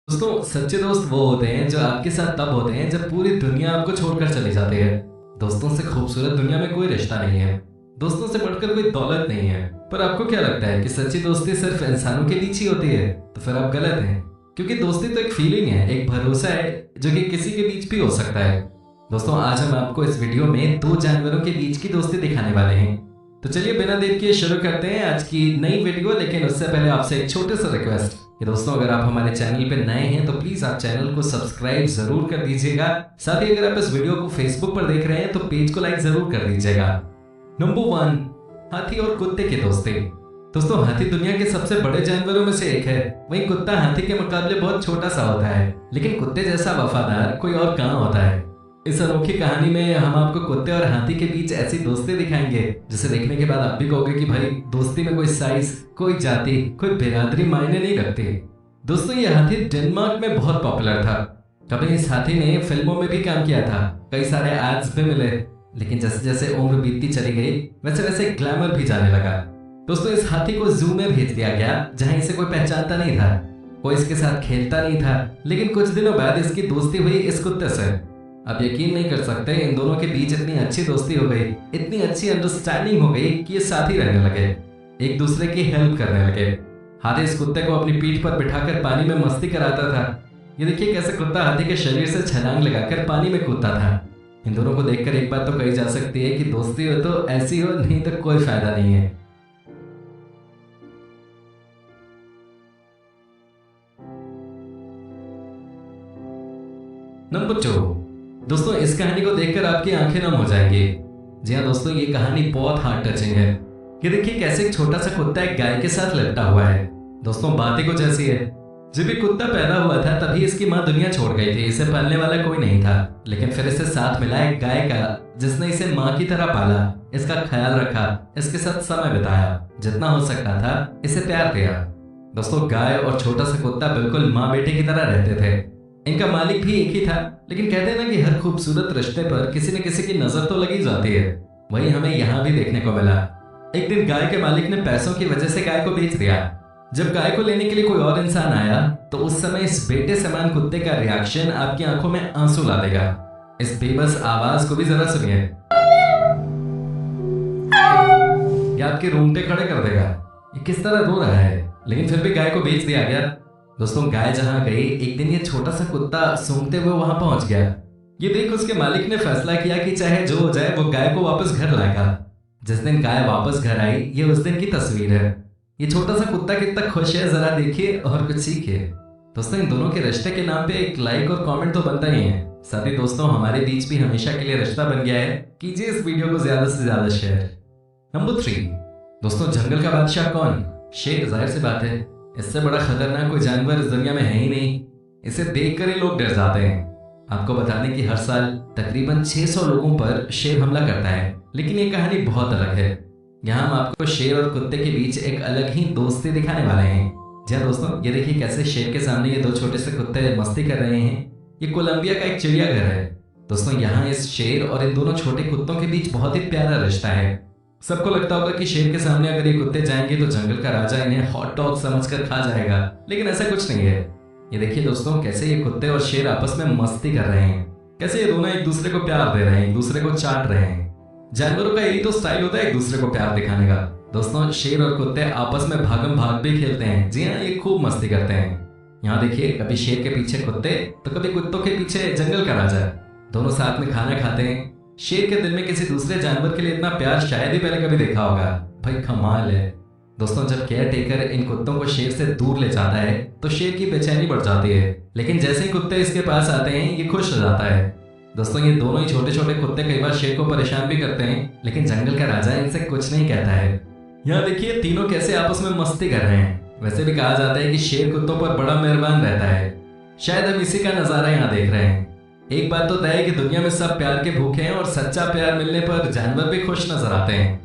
दोस्तों सच्चे दोस्त वो होते हैं जो आपके साथ तब होते हैं जब पूरी दुनिया आपको छोड़कर चली जाती है। दोस्तों से खूबसूरत दुनिया में कोई रिश्ता नहीं है। दोस्तों से बढ़कर कोई दौलत नहीं है। पर आपको क्या लगता है कि सच्ची दोस्ती सिर्फ इंसानों के बीच ही होती है? तो फिर आप गलत हैं। क्योंकि दोस्ती तो एक फीलिंग है, एक भरोसा है जो कि किसी के बीच भी हो सकता है। दोस्तों आज हम आपको इस वीडियो में दो जानवरों के बीच की दोस्ती दिखाने वाले हैं। तो चलिए बिना देर किए शुरू करते हैं आज की नई वीडियो। लेकिन उससे पहले आपसे एक छोटे सा रिक्वेस्ट कि दोस्तों अगर आप हमारे चैनल पे नए हैं तो प्लीज आप चैनल को सब्सक्राइब जरूर कर दीजिएगा। साथ ही अगर आप इस वीडियो को फेसबुक पर देख रहे हैं तो पेज को लाइक जरूर कर दीजिएगा। नंबर 1, हाथी और कुत्ते की दोस्ती। दोस्तों हाथी दुनिया के सबसे बड़े जानवरों में से एक है। वहीं कुत्ता हाथी के मुकाबले बहुत छोटा सा होता है, लेकिन कुत्ते जैसा वफादार कोई और कहाँ होता है। इस अनोखी कहानी में हम आपको कुत्ते और हाथी के बीच ऐसी दोस्ती दिखाएंगे जिसे देखने के बाद आप भी कहोगे कि भाई दोस्ती में कोई साइज, कोई जाति, कोई बिरादरी मायने नहीं रखती। दोस्तों ये हाथी डेनमार्क में बहुत पॉपुलर था। कभी इस हाथी ने फिल्मों में भी काम किया था, कई सारे एड्स भी मिले। लेकिन जैसे जैसे उम्र बीतती चली गई वैसे वैसे ग्लैमर भी जाने लगा। दोस्तों इस हाथी को जू में भेज दिया गया जहां इसे कोई पहचानता नहीं था, कोई इसके साथ खेलता नहीं था। लेकिन कुछ दिनों बाद इसकी दोस्ती हुई इस कुत्ते से। आप यकीन नहीं कर सकते इन दोनों के बीच इतनी अच्छी दोस्ती हो गई, इतनी अच्छी अंडरस्टैंडिंग हो गई कि ये साथ ही रहने लगे, एक दूसरे की हेल्प करने लगे। हाथी इस कुत्ते को अपनी पीठ पर बिठाकर पानी में मस्ती कराता था। ये देखिए कैसे कुत्ता हाथी के शरीर से छलांग लगाकर पानी में कूदता था। इन दोनों को देखकर एक बात तो कही जा सकती है कि दोस्ती हो तो ऐसी हो, नहीं तो कोई फायदा नहीं है। नंबर 2, दोस्तों इस कहानी को देखकर आपकी आंखें नम हो जाएंगी। जी हाँ दोस्तों ये कहानी बहुत हार्ट टचिंग है। ये देखिए कैसे एक छोटा सा कुत्ता एक गाय के साथ लपटा हुआ है। दोस्तों बात ही कुछ ऐसी है। जब भी कुत्ता पैदा हुआ था तभी इसकी माँ दुनिया छोड़ गई थी, इसे पालने वाला कोई नहीं था। लेकिन फिर इसे साथ मिला एक गाय का जिसने इसे माँ की तरह पाला, इसका ख्याल रखा, इसके साथ समय बिताया, जितना हो सकता था इसे प्यार दिया। दोस्तों गाय और छोटा सा कुत्ता बिल्कुल माँ बेटे की तरह रहते थे। इनका मालिक भी एक ही था। लेकिन कहते हैं ना कि हर खूबसूरत रिश्ते पर किसी न किसी की नजर तो लगी जाती है। वही हमें यहाँ भी देखने को मिला। एक दिन गाय के मालिक ने पैसों की वजह से गाय को बेच दिया। जब गाय को लेने के लिए कोई और इंसान आया तो उस समय इस बेटे समान कुत्ते का रिएक्शन आपकी आंखों में आंसू ला देगा। इस बेबस आवाज को भी जरा सुनिए, ये आपके रोंगटे खड़े कर देगा। ये किस तरह रो रहा है, लेकिन फिर भी गाय को बेच दिया गया। दोस्तों गाय जहां गई एक दिन ये छोटा सा कुत्ता सूंघते हुए वहां पहुंच गया। ये देख उसके मालिक ने फैसला किया कि चाहे जो हो जाए वो गाय को वापस घर लाएगा। जिस दिन गाय वापस घर आई ये उस दिन की तस्वीर है। ये छोटा सा कुत्ता कितना खुश है जरा देखिए और कुछ सीखिए। दोस्तों इन दोनों के रिश्ते के नाम पे एक लाइक और कमेंट तो बनता ही है। साथ ही दोस्तों हमारे बीच भी हमेशा के लिए रिश्ता बन गया है, कीजिए इस वीडियो को ज्यादा से ज्यादा शेयर। नंबर 3, दोस्तों जंगल का बादशाह कौन? शेर, जाहिर सी बात है। इससे बड़ा खतरनाक कोई जानवर इस दुनिया में है ही नहीं। इसे देखकर ही लोग डर जाते हैं। आपको बता दें कि हर साल तकरीबन 600 लोगों पर शेर हमला करता है। लेकिन ये कहानी बहुत अलग है। यहाँ हम आपको शेर और कुत्ते के बीच एक अलग ही दोस्ती दिखाने वाले हैं। जी हाँ दोस्तों ये देखिए कैसे शेर के सामने ये दो छोटे से कुत्ते मस्ती कर रहे हैं। ये कोलंबिया का एक चिड़ियाघर है। दोस्तों यहाँ इस शेर और इन दोनों छोटे कुत्तों के बीच बहुत ही प्यारा रिश्ता है। सबको लगता होगा कि शेर के सामने अगर ये कुत्ते जाएंगे तो जंगल का राजा इन्हें हॉट डॉग समझकर खा जाएगा, लेकिन ऐसा कुछ नहीं है। ये देखिए दोस्तों कैसे ये कुत्ते और शेर आपस में मस्ती कर रहे हैं, कैसे ये दोनों एक दूसरे को प्यार दे रहे हैं, एक दूसरे को चाट रहे हैं। जानवरों का यही तो स्टाइल होता है एक दूसरे को प्यार दिखाने का। दोस्तों शेर और कुत्ते आपस में भागम भाग भी खेलते हैं। जी हाँ ये खूब मस्ती करते हैं। यहाँ देखिए कभी शेर के पीछे कुत्ते तो कभी कुत्तों के पीछे जंगल का राजा। दोनों साथ में खाना खाते हैं। शेर के दिल में किसी दूसरे जानवर के लिए इतना प्यार शायद ही पहले कभी देखा होगा। भाई कमाल है। दोस्तों जब केयर टेकर इन कुत्तों को शेर से दूर ले जाता है तो शेर की बेचैनी बढ़ जाती है, लेकिन जैसे ही कुत्ते इसके पास आते हैं ये खुश हो जाता है। दोस्तों ये दोनों ही छोटे छोटे कुत्ते कई बार शेर को परेशान भी करते हैं, लेकिन जंगल का राजा इनसे कुछ नहीं कहता है। यहाँ देखिए तीनों कैसे आपस में मस्ती कर रहे हैं। वैसे भी कहा जाता है कि शेर कुत्तों पर बड़ा मेहरबान रहता है। शायद हम इसी का नजारा यहाँ देख रहे हैं। एक बात तो तय है कि दुनिया में सब प्यार के भूखे हैं और सच्चा प्यार मिलने पर जानवर भी खुश नजर आते हैं।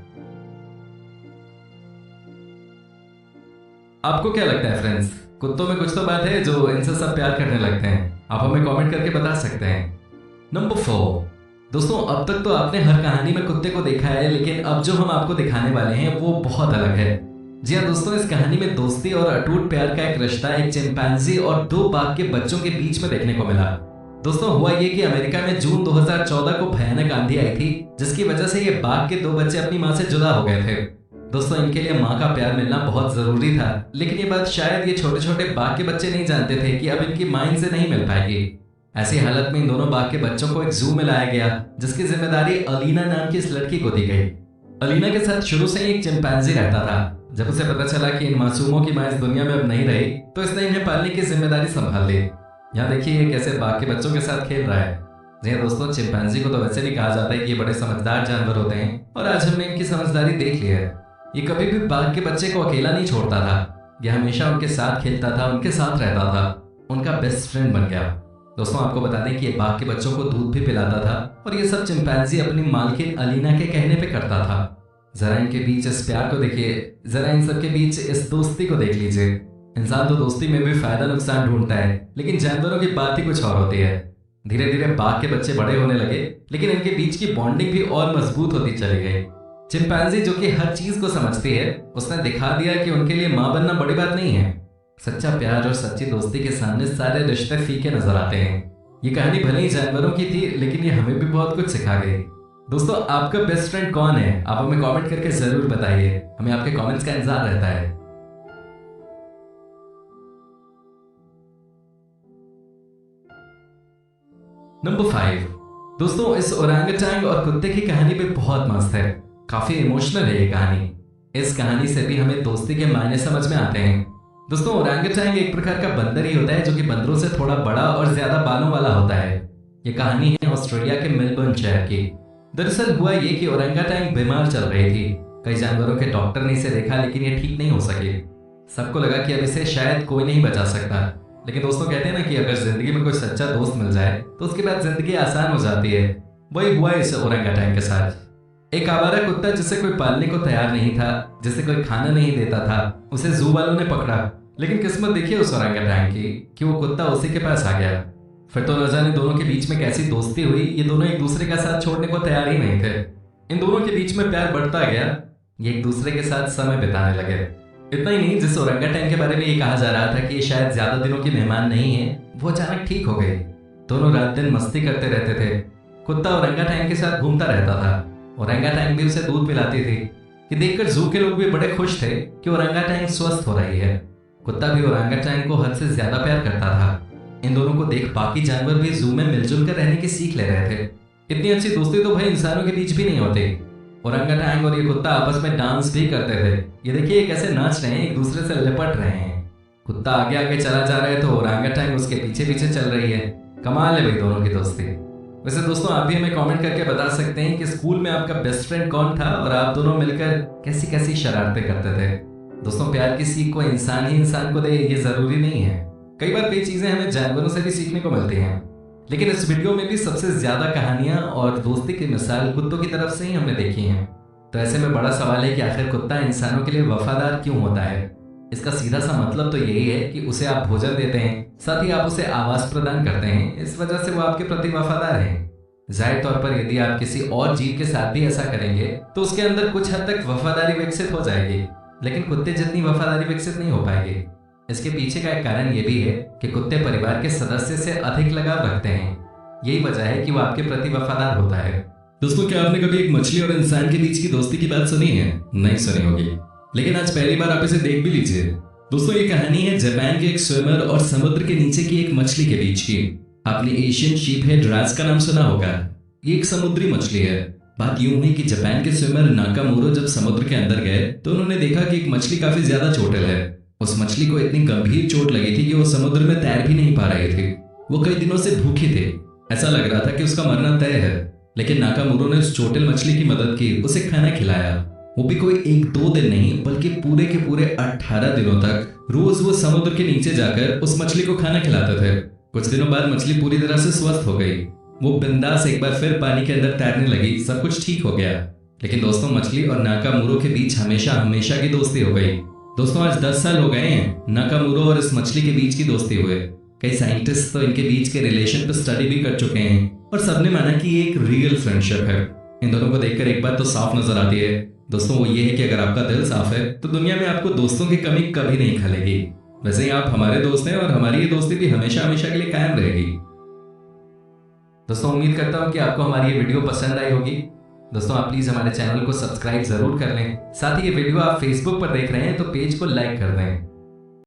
आपको क्या लगता है फ्रेंड्स, कुत्तों में कुछ तो बात है जो इनसे सब प्यार करने लगते हैं? आप हमें कमेंट करके बता सकते हैं। नंबर 4, दोस्तों अब तक तो आपने हर कहानी में कुत्ते को देखा है, लेकिन अब जो हम आपको दिखाने वाले हैं वो बहुत अलग है। जी हाँ दोस्तों, इस कहानी में दोस्ती और अटूट प्यार का एक रिश्ता एक चिंपैंजी और दो बाघ के बच्चों के बीच में देखने को मिला। दोस्तों हुआ ये कि अमेरिका में जून 2014 को भयानक आंधी आई थी, जिसकी वजह से ये बाघ के दो बच्चे अपनी माँ से जुदा हो गए थे। दोस्तों इनके लिए माँ का प्यार मिलना बहुत जरूरी था, लेकिन ये बात शायद ये छोटे छोटे बाघ के बच्चे नहीं जानते थे कि अब इनकी माँ इनसे नहीं मिल पाएगी। ऐसी हालत में इन दोनों बाघ के बच्चों को एक जू में लाया गया, जिसकी जिम्मेदारी अलीना नाम की इस लड़की को दी गई। अलीना के साथ शुरू से ही एक चिंपैंजी रहता था। जब उसे पता चला कि इन मासूमों की माँ इस दुनिया में अब नहीं रही, तो इसने इन्हें पालने की जिम्मेदारी संभाल ली। यहाँ देखिए ये कैसे बाघ के बच्चों के साथ खेल रहा है। जी हाँ दोस्तों, चिंपैंजी को तो वैसे नहीं कहा जाता है कि ये बड़े समझदार जानवर होते हैं, और आज हमने इनकी समझदारी देख ली है। ये कभी भी बाघ के बच्चे को अकेला नहीं छोड़ता था। ये हमेशा उनके साथ खेलता था, उनके साथ रहता था, उनका बेस्ट फ्रेंड बन गया। दोस्तों आपको बता दें कि ये बाघ के बच्चों को दूध भी पिलाता था, और ये सब चिंपैंजी अपनी मालकिन अलीना के कहने पे करता था। जरा इनके बीच इस प्यार को देखिए, जरा इन सबके बीच इस दोस्ती को देख लीजिए। इंसान तो दोस्ती में भी फायदा नुकसान ढूंढता है, लेकिन जानवरों की बात ही कुछ और होती है। धीरे धीरे बाघ के बच्चे बड़े होने लगे, लेकिन इनके बीच की बॉन्डिंग भी और मजबूत होती चली गई। चिंपैंजी जो कि हर चीज को समझती है, उसने दिखा दिया कि उनके लिए माँ बनना बड़ी बात नहीं है। सच्चा प्यार और सच्ची दोस्ती के सामने सारे रिश्ते फीके नजर आते हैं। ये कहानी भले ही जानवरों की थी, लेकिन ये हमें भी बहुत कुछ सिखा गई। दोस्तों आपका बेस्ट फ्रेंड कौन है? आप हमें कमेंट करके जरूर बताइए, हमें आपके कमेंट्स का इंतजार रहता है। नंबर 5। दोस्तों इस ओरंगटांग और कुत्ते की कहानी भी बहुत मस्त है। काफी इमोशनल है ये कहानी। इस कहानी से भी हमें दोस्ती के मायने समझ में आते हैं। दोस्तों ओरंगटांग एक प्रकार का बंदर ही होता है, जो कि बंदरों से थोड़ा बड़ा और ज्यादा बालों वाला होता है। ये कहानी है ऑस्ट्रेलिया के मेलबर्न शहर की। दरअसल हुआ ये कि ओरंगटांग बीमार चल रही थी। कई जानवरों के डॉक्टर ने इसे देखा, लेकिन ये ठीक नहीं हो सकी। सबको लगा कि अब इसे शायद कोई नहीं बचा सकता। लेकिन दोस्तों कहते हैं ना कि अगर जिंदगी में कोई सच्चा दोस्त मिल जाए तो उसके बाद जिंदगी आसान हो जाती है। वही हुआ इस ओरंगटांग के साथ। एक आवारा कुत्ता जिसे कोई पालने को तैयार नहीं था, जिसे कोई खाना नहीं देता था, उसे जू वालों ने पकड़ा। लेकिन किस्मत देखिए उस ओरंगटांग की कि वो कुत्ता उसी के पास आ गया। फिर तो न जाने दोनों के बीच में कैसी दोस्ती हुई। ये दोनों एक दूसरे का साथ छोड़ने को तैयार ही नहीं थे। इन दोनों के बीच में प्यार बढ़ता गया। ये एक दूसरे के साथ समय बिताने लगे। इतना ही नहीं, जिस ओरंगटांग के बारे में ये कहा जा रहा था कि ये शायद ज्यादा दिनों की मेहमान नहीं है, वो अचानक ठीक हो गई। दोनों रात दिन मस्ती करते रहते थे। कुत्ता ओरंगटांग के साथ घूमता रहता था। ओरंगटांग भी उसे दूध पिलाती थी। ये देखकर जू के लोग भी बड़े खुश थे कि ओरंगटांग स्वस्थ हो रही है। कुत्ता भी ओरंगटांग को हद से ज्यादा प्यार करता था। इन दोनों को देख बाकी जानवर भी जू में मिलजुल कर रहने की सीख ले रहे थे। इतनी अच्छी दोस्ती तो भाई इंसानों के बीच भी नहीं होती। ओरंगटांग और ये कुत्ता आपस में डांस भी करते थे। ये देखिए ये कैसे नाच रहे हैं, एक दूसरे से लिपट रहे हैं। कुत्ता आगे आगे चला जा रहा है तो ओरंगटांग उसके पीछे पीछे चल रही है। कमाल है भाई दोनों की दोस्ती। वैसे दोस्तों आप भी हमें कमेंट करके बता सकते हैं कि स्कूल में आपका बेस्ट फ्रेंड कौन था और आप दोनों मिलकर कैसी कैसी शरारतें करते थे। दोस्तों प्यार की सीख को इंसान ही इंसान को दे ये जरूरी नहीं है। कई बार कई चीजें हमें जानवरों से भी सीखने को मिलती हैं, लेकिन इस वीडियो में भी सबसे ज्यादा कहानियां और दोस्ती की मिसाल कुत्तों की तरफ से ही हमने देखी हैं। तो ऐसे में बड़ा सवाल है कि आखिर कुत्ता इंसानों के लिए वफादार क्यों होता है? इसका सीधा सा मतलब तो यही है कि उसे आप भोजन देते हैं, साथ ही आप उसे आवास प्रदान करते हैं। इस वजह से वो आपके प्रति वफादार है। जाहिर तौर पर यदि आप किसी और जीव के साथ भी ऐसा करेंगे तो उसके अंदर कुछ हद तक वफादारी विकसित हो जाएगी, लेकिन कुत्ते जितनी वफादारी विकसित नहीं हो पाएगी। इसके पीछे का एक कारण यह भी है कि कुत्ते परिवार के सदस्य से अधिक लगाव रखते हैं। यही वजह है कि वो आपके प्रति वफादार होता है। दोस्तों क्या आपने कभी एक मछली और इंसान के बीच की दोस्ती की बात सुनी है? नहीं सुनी होगी, लेकिन आज पहली बार आप इसे देख भी लीजिए। दोस्तों ये कहानी है जापान के एक स्विमर और समुद्र के नीचे की एक मछली के बीच की। आपने एशियन शीप हेड राज का नाम सुना होगा। ये एक समुद्री मछली है। बात यूं हुई कि जापान के स्विमर नाकामोरो जब समुद्र के अंदर गए तो उन्होंने देखा कि एक मछली काफी ज्यादा चोटिल है। उस मछली को इतनी गंभीर चोट लगी थी कि वो समुद्र में तैर भी नहीं पा रही थी। वो कई दिनों से भूखी थी। ऐसा लग रहा था कि उसका मरना तय है, लेकिन नाकामोरो ने उस चोटिल मछली की मदद की, उसे खाना खिलाया। वो भी कोई 1-2 दिन नहीं, बल्कि पूरे के पूरे 18 दिनों तक रोज वो समुद्र के नीचे जाकर उस मछली को खाना खिलाते थे। कुछ दिनों बाद मछली पूरी तरह से स्वस्थ हो गई। वो बिंदास एक बार फिर पानी के अंदर तैरने लगी। सब कुछ ठीक हो गया। लेकिन दोस्तों मछली और नाकामोरो के बीच हमेशा हमेशा की दोस्ती हो गई। दोस्तों आज 10 साल हो गए हैं नाकामोरो और इस मछली के बीच की दोस्ती हुए। कई साइंटिस्ट तो इनके बीच के रिलेशन पर स्टडी भी कर चुके हैं और सबने माना कि ये एक रियल फ्रेंडशिप है। इन दोनों को देखकर एक बात तो साफ नजर आती है दोस्तों वो ये है कि अगर आपका दिल साफ है तो दुनिया में आपको दोस्तों की कमी कभी नहीं खलेगी। वैसे ही आप हमारे दोस्त हैं और हमारी ये दोस्ती भी हमेशा हमेशा के लिए कायम रहेगी। दोस्तों उम्मीद करता हूँ कि आपको हमारी ये वीडियो पसंद आई होगी। दोस्तों आप प्लीज हमारे चैनल को सब्सक्राइब जरूर कर लें। साथ ही ये वीडियो आप फेसबुक पर देख रहे हैं तो पेज को लाइक कर दें।